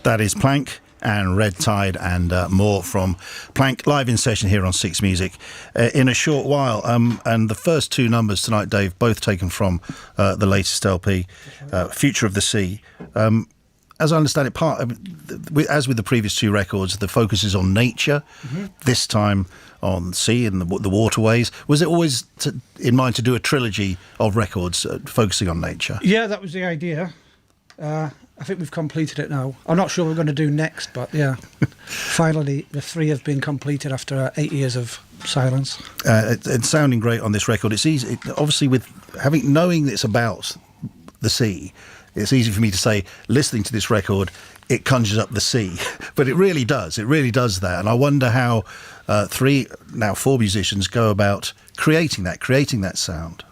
That is Plank and Red Tide and more from Plank live in session here on Six Music in a short while. And the first two numbers tonight, Dave, both taken from the latest LP, Future of the Sea. As I understand it, as with the previous two records, the focus is on nature. This time on sea and the waterways. Was it always in mind to do a trilogy of records focusing on nature? Yeah, that was the idea. I think we've completed it now. I'm not sure what we're going to do next, but yeah. Finally, the three have been completed after 8 years of silence. It's sounding great on this record. It's easy, obviously, with knowing it's about the sea. It's easy for me to say, listening to this record, it conjures up the sea. But it really does. It really does that. And I wonder how four musicians go about creating that sound.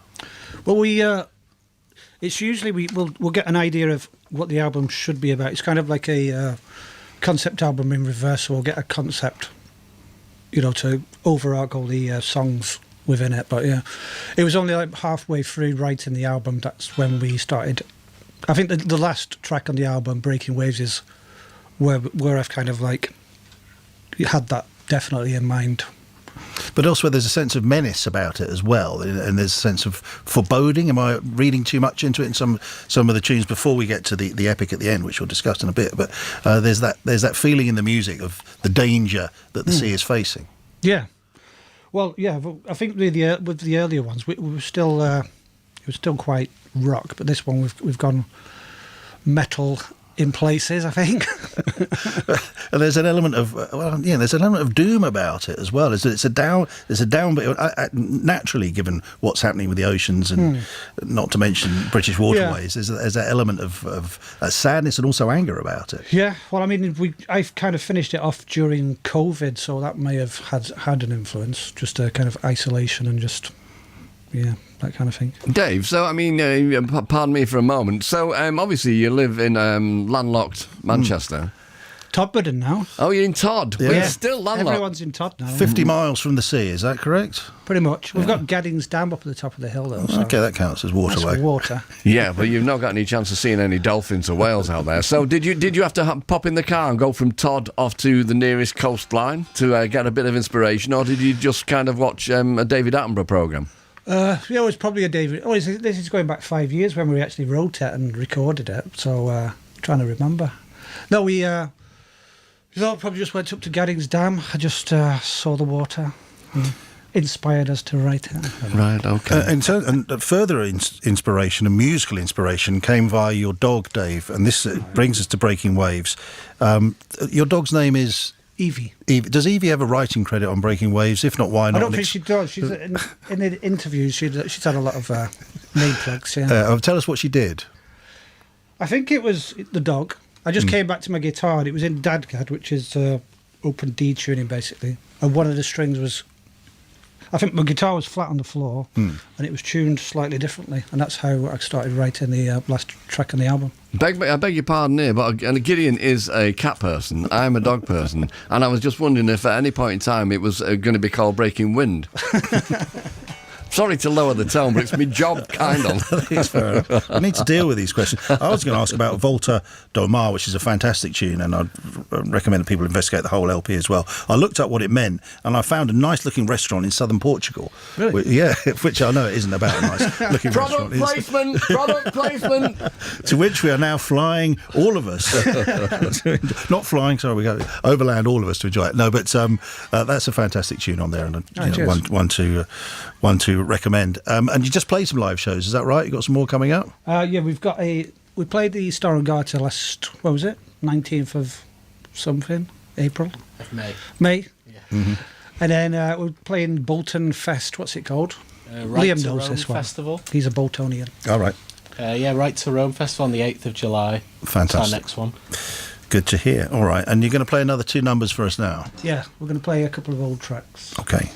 Well, it's usually we'll get an idea of what the album should be about. It's kind of like a concept album in reverse. So we'll get a concept, to overarch all the songs within it. But yeah, it was only like halfway through writing the album that's when we started. I think the last track on the album, Breaking Waves, is where I've kind of like had that definitely in mind. But elsewhere, there's a sense of menace about it as well, and there's a sense of foreboding. Am I reading too much into it in some of the tunes before we get to the epic at the end, which we'll discuss in a bit? But there's that feeling in the music of the danger that the sea is facing. Yeah. Well, yeah. I think with the earlier ones, we were still it was still quite rock, but this one we've gone metal in places, I think. And there's an element of doom about it as well. It's a down bit, naturally, given what's happening with the oceans and not to mention British waterways. Yeah. There's that element of sadness and also anger about it. Yeah, well, I mean, I've kind of finished it off during COVID, so that may have had an influence, just a kind of isolation and just, yeah, that kind of thing. Dave, so, I mean, pardon me for a moment. So, obviously, you live in landlocked Manchester. Todmorden now. Oh, you're in Todd. Yeah. We're still landlocked. Everyone's in Todd now. 50 miles from the sea, is that correct? Pretty much. We've got Gideon's Dam up at the top of the hill, though. So okay, that counts as waterway. That's water. Yeah, but you've not got any chance of seeing any dolphins or whales out there. So did you have to pop in the car and go from Todd off to the nearest coastline to get a bit of inspiration, or did you just kind of watch a David Attenborough programme? Yeah, it was probably a David. Oh, this is going back 5 years when we actually wrote it and recorded it. So trying to remember. No, we probably just went up to Gideon's Dam. I just saw the water. Inspired us to write it. Right, okay. And further inspiration and musical inspiration came via your dog, Dave. And this brings us to Breaking Waves. Your dog's name is Evie. Does Evie have a writing credit on Breaking Waves? If not, why not? I don't think she does. She's in the interviews. She's had a lot of name plugs. Yeah. Tell us what she did. I think it was the dog. I just came back to my guitar and it was in Dadgad, which is open D tuning basically. And one of the strings was, I think my guitar was flat on the floor and it was tuned slightly differently. And that's how I started writing the last track on the album. I beg your pardon here, but Gideon is a cat person. I'm a dog person. And I was just wondering if at any point in time it was going to be called Breaking Wind. Sorry to lower the tone, but it's my job, kind of. It's fair enough. I need to deal with these questions. I was going to ask about Volta do Mar, which is a fantastic tune, and I'd recommend that people investigate the whole LP as well. I looked up what it meant, and I found a nice-looking restaurant in southern Portugal. Really? Yeah, which I know it isn't about a nice-looking restaurant. Product placement! To which we are now flying, all of us. Not flying, sorry, we go overland, all of us, to enjoy it. No, but that's a fantastic tune on there, and one to recommend. And you just played some live shows, is that right? You got some more coming up? Yeah, we played the Star and Garter last, what was it? 19th of something? April? Of May. May? Yeah. Mm-hmm. And then we're playing Bolton Fest, what's it called? Right Liam to knows Rome this one. Festival. He's a Boltonian. All right. Right to Rome Festival on the 8th of July. Fantastic. That's our next one. Good to hear. All right. And you're going to play another two numbers for us now? Yeah, we're going to play a couple of old tracks. Okay.